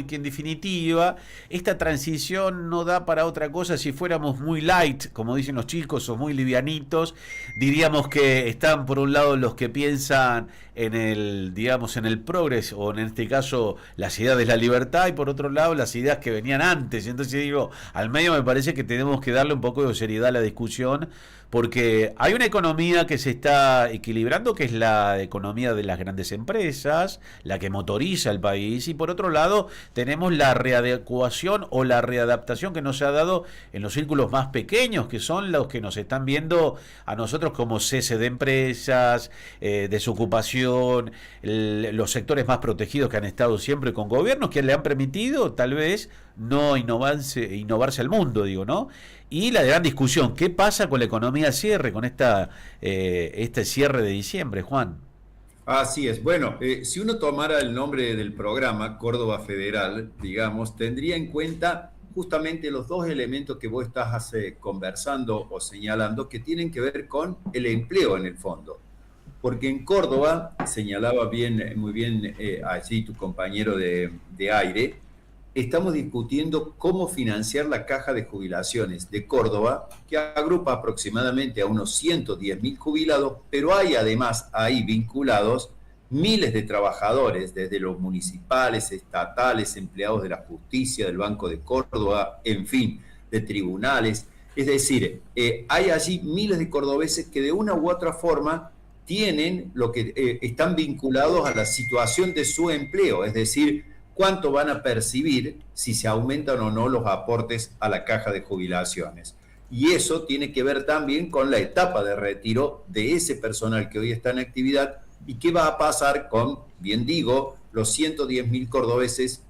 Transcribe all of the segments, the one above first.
que en definitiva esta transición no da para otra cosa. Si fuéramos muy light, como dicen los chicos, o muy livianitos, diríamos que están por un lado los que piensan en el, digamos, en el progreso, o en este caso las ideas de la libertad, y por otro lado las ideas que venían antes. Entonces digo, al medio me parece que tenemos que darle un poco de seriedad a la discusión, porque hay una economía que se está equilibrando, que es la economía de las grandes empresas, la que motoriza el país, y por otro lado tenemos la readecuación o la readaptación que nos ha dado en los círculos más pequeños, que son los que nos están viendo a nosotros como cese de empresas, desocupación, los sectores más protegidos que han estado siempre con gobiernos que le han permitido tal vez no innovarse al mundo, digo, ¿no? Y la gran discusión, ¿qué pasa con la economía al cierre, con este cierre de diciembre, Juan? Así es. Bueno, si uno tomara el nombre del programa, Córdoba Federal, digamos, tendría en cuenta justamente los dos elementos que vos estás conversando o señalando que tienen que ver con el empleo en el fondo. Porque en Córdoba, señalaba bien, muy bien allí tu compañero de aire, estamos discutiendo cómo financiar la caja de jubilaciones de Córdoba, que agrupa aproximadamente a unos 110.000 jubilados, pero hay además ahí vinculados miles de trabajadores, desde los municipales, estatales, empleados de la justicia, del Banco de Córdoba, en fin, de tribunales. Es decir, hay allí miles de cordobeses que de una u otra forma tienen lo que están vinculados a la situación de su empleo, es decir, cuánto van a percibir si se aumentan o no los aportes a la caja de jubilaciones. Y eso tiene que ver también con la etapa de retiro de ese personal que hoy está en actividad y qué va a pasar con, bien digo, los 110.000 cordobeses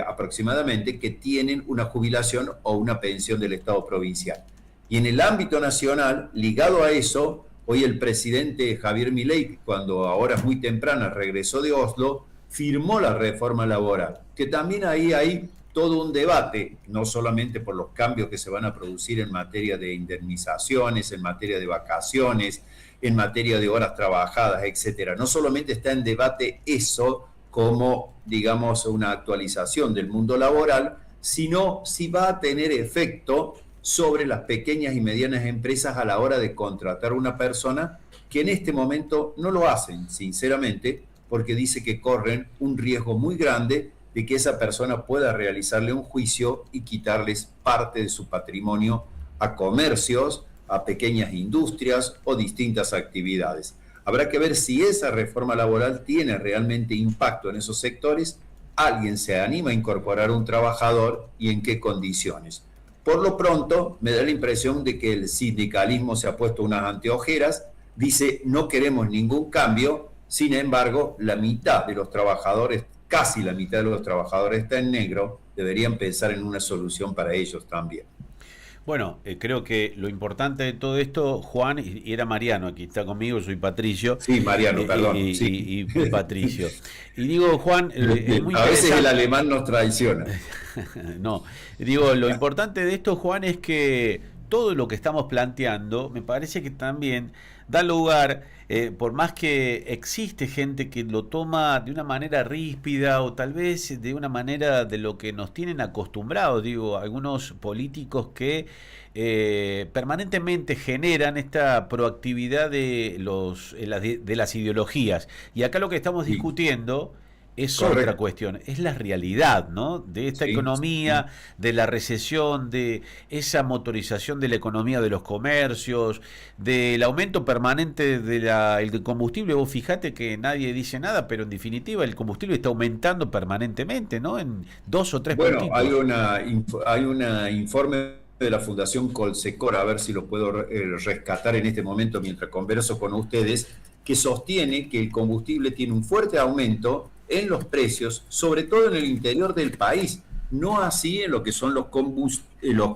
aproximadamente que tienen una jubilación o una pensión del Estado provincial. Y en el ámbito nacional, ligado a eso, hoy el presidente Javier Milei, cuando ahora es muy temprana regresó de Oslo, firmó la reforma laboral, que también ahí hay todo un debate, no solamente por los cambios que se van a producir en materia de indemnizaciones, en materia de vacaciones, en materia de horas trabajadas, etcétera. No solamente está en debate eso como, digamos, una actualización del mundo laboral, sino si va a tener efecto sobre las pequeñas y medianas empresas a la hora de contratar a una persona que en este momento no lo hacen, sinceramente, porque dice que corren un riesgo muy grande de que esa persona pueda realizarle un juicio y quitarles parte de su patrimonio a comercios, a pequeñas industrias o distintas actividades. Habrá que ver si esa reforma laboral tiene realmente impacto en esos sectores, alguien se anima a incorporar un trabajador y en qué condiciones. Por lo pronto, me da la impresión de que el sindicalismo se ha puesto unas anteojeras, dice no queremos ningún cambio. Sin embargo, la mitad de los trabajadores, casi la mitad de los trabajadores está en negro, deberían pensar en una solución para ellos también. Bueno, creo que lo importante de todo esto, Juan, y era Mariano, aquí está conmigo, soy Patricio, Sí, Mariano, perdón, sí. y Patricio. Y digo, Juan, es muy A veces el interesante. alemán nos traiciona. No, digo, lo importante de esto, Juan, es que todo lo que estamos planteando, me parece que también da lugar, por más que existe gente que lo toma de una manera ríspida o tal vez de una manera de lo que nos tienen acostumbrados, digo, algunos políticos que permanentemente generan esta proactividad de las ideologías. Y acá lo que estamos Sí, discutiendo es otra correcto. cuestión, es la realidad, ¿no? De esta Sí, sí. economía, de la recesión, de esa motorización de la economía de los comercios, del aumento permanente el combustible. Vos fijate que nadie dice nada, pero en definitiva el combustible está aumentando permanentemente, ¿no? En dos o tres Bueno, puntitos. hay una informe de la Fundación Colsecor, a ver si lo puedo rescatar en este momento mientras converso con ustedes, que sostiene que el combustible tiene un fuerte aumento en los precios, sobre todo en el interior del país, no así en lo que son los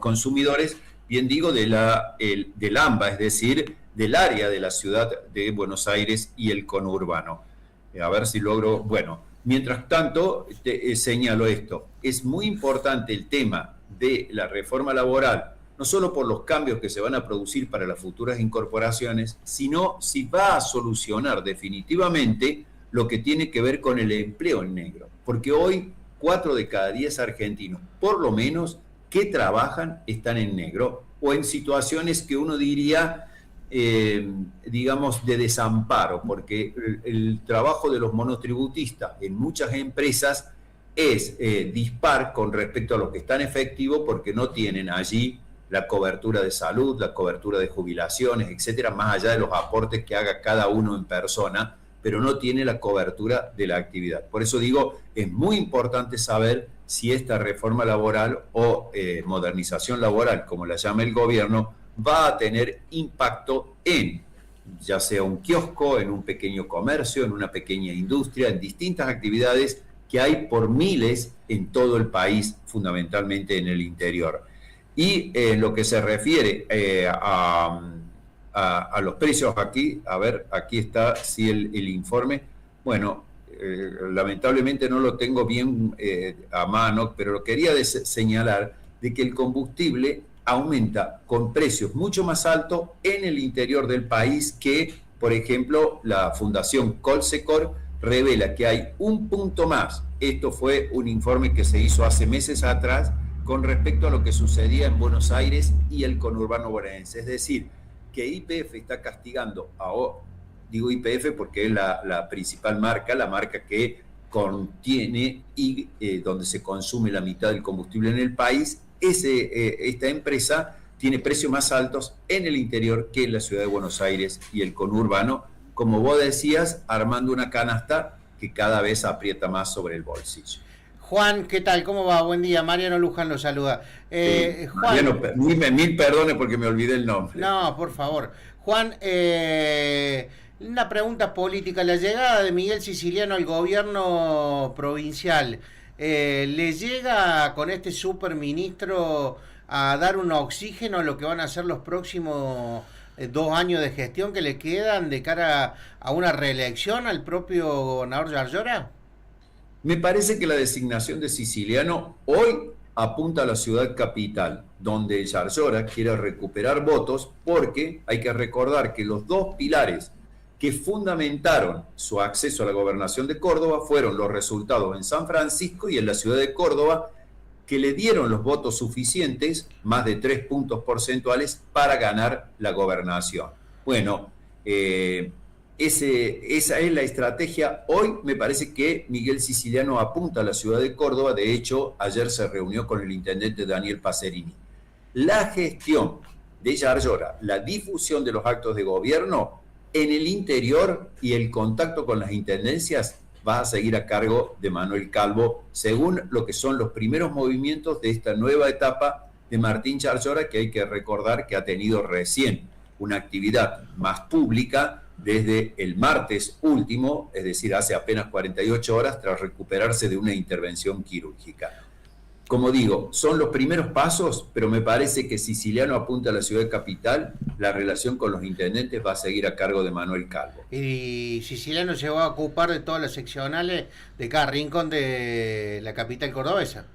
consumidores, bien digo, del AMBA, es decir, del área de la ciudad de Buenos Aires y el conurbano. A ver si logro, bueno, mientras tanto, señalo esto, es muy importante el tema de la reforma laboral, no solo por los cambios que se van a producir para las futuras incorporaciones, sino si va a solucionar definitivamente lo que tiene que ver con el empleo en negro. Porque hoy 4 de cada 10 argentinos, por lo menos, que trabajan están en negro o en situaciones que uno diría, digamos, de desamparo, porque el trabajo de los monotributistas en muchas empresas es dispar con respecto a lo que está en efectivo, porque no tienen allí la cobertura de salud, la cobertura de jubilaciones, etcétera, más allá de los aportes que haga cada uno en persona, pero no tiene la cobertura de la actividad. Por eso digo, es muy importante saber si esta reforma laboral o modernización laboral, como la llama el gobierno, va a tener impacto en, ya sea un kiosco, en un pequeño comercio, en una pequeña industria, en distintas actividades que hay por miles en todo el país, fundamentalmente en el interior. Y en lo que se refiere a los precios aquí, a ver, aquí está sí, el informe. Bueno, lamentablemente no lo tengo bien a mano, pero lo quería señalar de que el combustible aumenta con precios mucho más altos en el interior del país que, por ejemplo, la Fundación Colsecor revela que hay un punto más. Esto fue un informe que se hizo hace meses atrás con respecto a lo que sucedía en Buenos Aires y el conurbano bonaerense. Es decir, que YPF está castigando digo YPF porque es la principal marca, la marca que contiene y donde se consume la mitad del combustible en el país. Esta empresa tiene precios más altos en el interior que en la ciudad de Buenos Aires y el conurbano, como vos decías, armando una canasta que cada vez aprieta más sobre el bolsillo. Juan, ¿qué tal? ¿Cómo va? Buen día. Mariano Luján lo saluda. Juan, Mariano, mil perdones porque me olvidé el nombre. No, por favor. Juan, una pregunta política. La llegada de Miguel Siciliano al gobierno provincial, ¿le llega con este superministro a dar un oxígeno a lo que van a ser los próximos 2 años de gestión que le quedan de cara a una reelección al propio gobernador Yarlora? Me parece que la designación de Siciliano hoy apunta a la ciudad capital, donde Yarlora quiere recuperar votos, porque hay que recordar que los 2 pilares que fundamentaron su acceso a la gobernación de Córdoba fueron los resultados en San Francisco y en la ciudad de Córdoba, que le dieron los votos suficientes, más de 3 puntos porcentuales, para ganar la gobernación. Bueno, esa es la estrategia. Hoy me parece que Miguel Siciliano apunta a la ciudad de Córdoba. De hecho, ayer se reunió con el intendente Daniel Pacerini. La gestión de Yarlora, la difusión de los actos de gobierno en el interior y el contacto con las intendencias va a seguir a cargo de Manuel Calvo, según lo que son los primeros movimientos de esta nueva etapa de Martín Yarlora, que hay que recordar que ha tenido recién una actividad más pública desde el martes último, es decir, hace apenas 48 horas, tras recuperarse de una intervención quirúrgica. Como digo, son los primeros pasos, pero me parece que Siciliano apunta a la ciudad capital, la relación con los intendentes va a seguir a cargo de Manuel Calvo. Y Siciliano se va a ocupar de todas las seccionales de cada rincón de la capital cordobesa.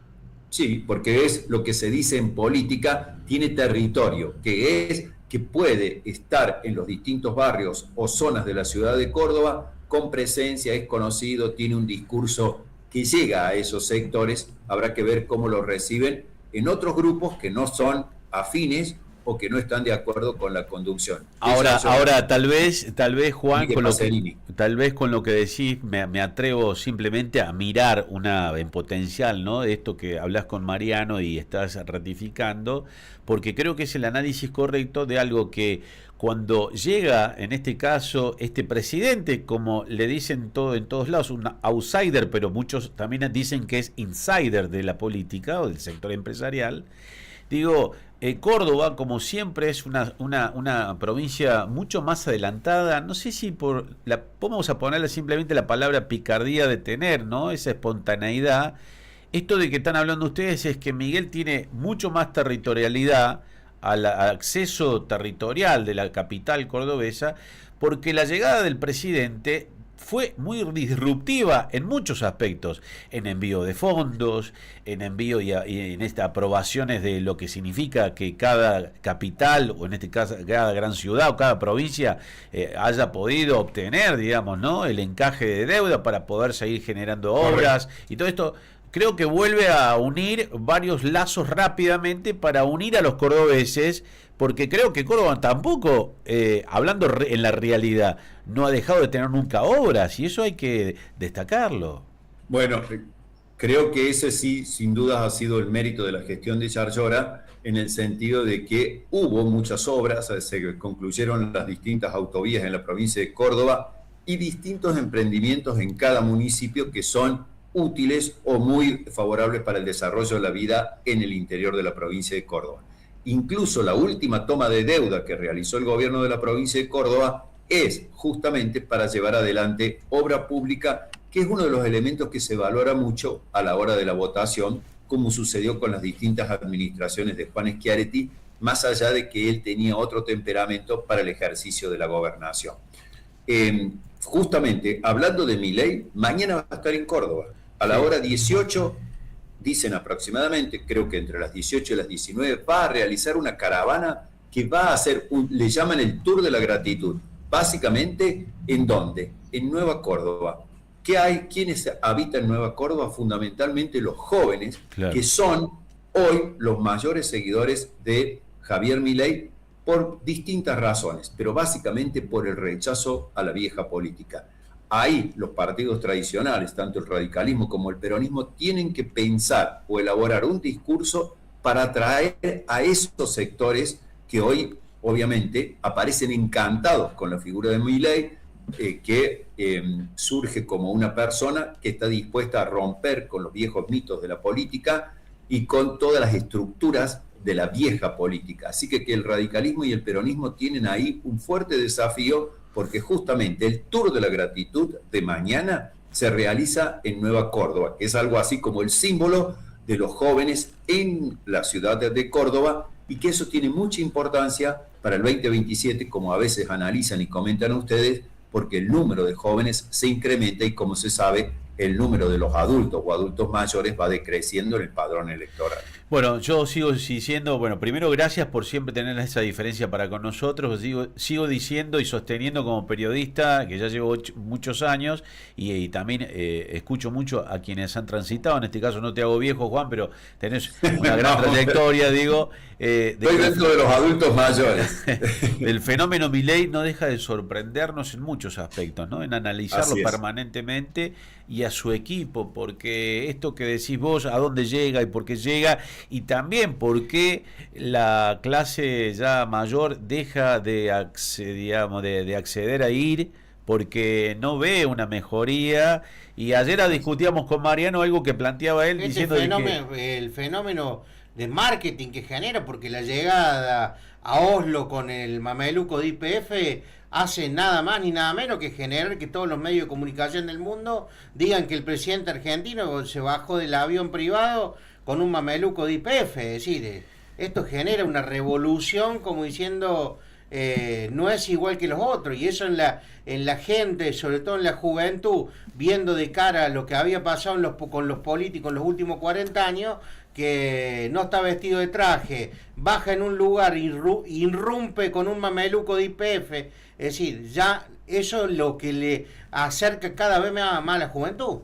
Sí, porque es lo que se dice en política, tiene territorio, que es que puede estar en los distintos barrios o zonas de la ciudad de Córdoba con presencia, es conocido, tiene un discurso que llega a esos sectores. Habrá que ver cómo lo reciben en otros grupos que no son afines o que no están de acuerdo con la conducción. Ahora tal vez Juan, tal vez con lo que decís me atrevo simplemente a mirar en potencial, ¿no? De esto que hablas con Mariano y estás ratificando, porque creo que es el análisis correcto de algo que cuando llega, en este caso, este presidente, como le dicen en todos lados, un outsider, pero muchos también dicen que es insider de la política o del sector empresarial. Digo, Córdoba, como siempre, es una provincia mucho más adelantada. No sé si vamos a ponerle simplemente la palabra picardía de tener, ¿no? Esa espontaneidad. Esto de que están hablando ustedes es que Miguel tiene mucho más territorialidad al acceso territorial de la capital cordobesa, porque la llegada del presidente fue muy disruptiva en muchos aspectos, en envío de fondos, en envío y en estas aprobaciones de lo que significa que cada capital, o en este caso cada gran ciudad o cada provincia, haya podido obtener, digamos, ¿no?, el encaje de deuda para poder seguir generando obras. Correcto. Y todo esto creo que vuelve a unir varios lazos rápidamente para unir a los cordobeses, porque creo que Córdoba tampoco, hablando en la realidad, no ha dejado de tener nunca obras, y eso hay que destacarlo. Bueno, creo que ese sí, sin dudas, ha sido el mérito de la gestión de Yarlora, en el sentido de que hubo muchas obras, se concluyeron las distintas autovías en la provincia de Córdoba y distintos emprendimientos en cada municipio que son útiles o muy favorables para el desarrollo de la vida en el interior de la provincia de Córdoba. Incluso la última toma de deuda que realizó el gobierno de la provincia de Córdoba es justamente para llevar adelante obra pública, que es uno de los elementos que se valora mucho a la hora de la votación, como sucedió con las distintas administraciones de Juan Schiaretti, más allá de que él tenía otro temperamento para el ejercicio de la gobernación. Justamente, hablando de Milei, mañana va a estar en Córdoba, a la hora 18, dicen aproximadamente, creo que entre las 18 y las 19, va a realizar una caravana que va a hacer, le llaman el Tour de la Gratitud. Básicamente, ¿en dónde? En Nueva Córdoba. ¿Qué hay? ¿Quiénes habitan en Nueva Córdoba? Fundamentalmente los jóvenes, claro, que son hoy los mayores seguidores de Javier Milei por distintas razones, pero básicamente por el rechazo a la vieja política. Ahí los partidos tradicionales, tanto el radicalismo como el peronismo, tienen que pensar o elaborar un discurso para atraer a esos sectores que hoy, obviamente, aparecen encantados con la figura de Milei, que surge como una persona que está dispuesta a romper con los viejos mitos de la política y con todas las estructuras de la vieja política. Así que el radicalismo y el peronismo tienen ahí un fuerte desafío, porque justamente el Tour de la Gratitud de mañana se realiza en Nueva Córdoba, que es algo así como el símbolo de los jóvenes en la ciudad de Córdoba, y que eso tiene mucha importancia para el 2027, como a veces analizan y comentan ustedes, porque el número de jóvenes se incrementa y, como se sabe, el número de los adultos o adultos mayores va decreciendo en el padrón electoral. Bueno, yo sigo diciendo, bueno, primero gracias por siempre tener esa diferencia para con nosotros, sigo diciendo y sosteniendo como periodista, que ya llevo muchos años, y también escucho mucho a quienes han transitado, en este caso no te hago viejo, Juan, pero tenés una gran trayectoria, digo. Estoy dentro de los adultos mayores. El fenómeno Milei no deja de sorprendernos en muchos aspectos, ¿no? En analizarlo permanentemente, y a su equipo, porque esto que decís vos, a dónde llega y por qué llega, y también por qué la clase ya mayor deja de acceder a ir, porque no ve una mejoría. Y ayer discutíamos con Mariano algo que planteaba él, diciendo el fenómeno de marketing que genera, porque la llegada a Oslo con el mameluco de YPF hace nada más ni nada menos que generar que todos los medios de comunicación del mundo digan que el presidente argentino se bajó del avión privado con un mameluco de YPF. Es decir, esto genera una revolución, como diciendo, no es igual que los otros, y eso en la gente, sobre todo en la juventud, viendo de cara a lo que había pasado con los políticos en los últimos 40 años, que no está vestido de traje, baja en un lugar, irrumpe con un mameluco de YPF. Es decir, ya eso es lo que le acerca cada vez más a la juventud.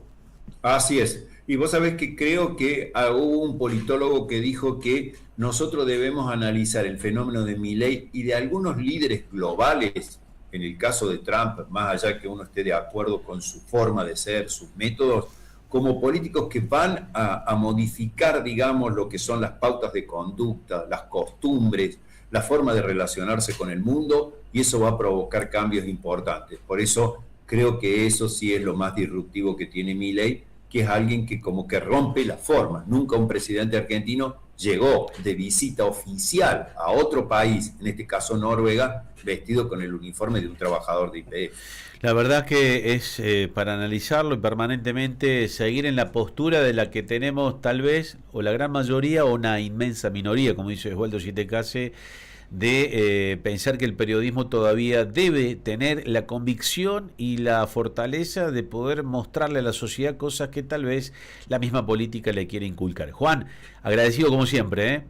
Así es. Y vos sabés que creo que hubo un politólogo que dijo que nosotros debemos analizar el fenómeno de Milei y de algunos líderes globales, en el caso de Trump, más allá que uno esté de acuerdo con su forma de ser, sus métodos, como políticos que van a modificar, digamos, lo que son las pautas de conducta, las costumbres, la forma de relacionarse con el mundo, y eso va a provocar cambios importantes. Por eso creo que eso sí es lo más disruptivo que tiene Milei, que es alguien que como que rompe las formas. Nunca un presidente argentino llegó de visita oficial a otro país, en este caso Noruega, vestido con el uniforme de un trabajador de IPF. La verdad que es para analizarlo y permanentemente seguir en la postura de la que tenemos tal vez, o la gran mayoría, o una inmensa minoría, como dice Osvaldo Sitecase, de pensar que el periodismo todavía debe tener la convicción y la fortaleza de poder mostrarle a la sociedad cosas que tal vez la misma política le quiere inculcar. Juan, agradecido como siempre, ¿eh?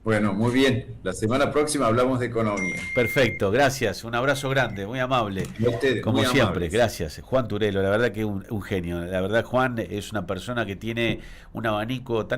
Bueno, muy bien. La semana próxima hablamos de economía. Perfecto, gracias. Un abrazo grande, muy amable. Y a ustedes, Como muy siempre, amables. gracias. Juan Turelo, la verdad que un genio. La verdad, Juan es una persona que tiene un abanico tan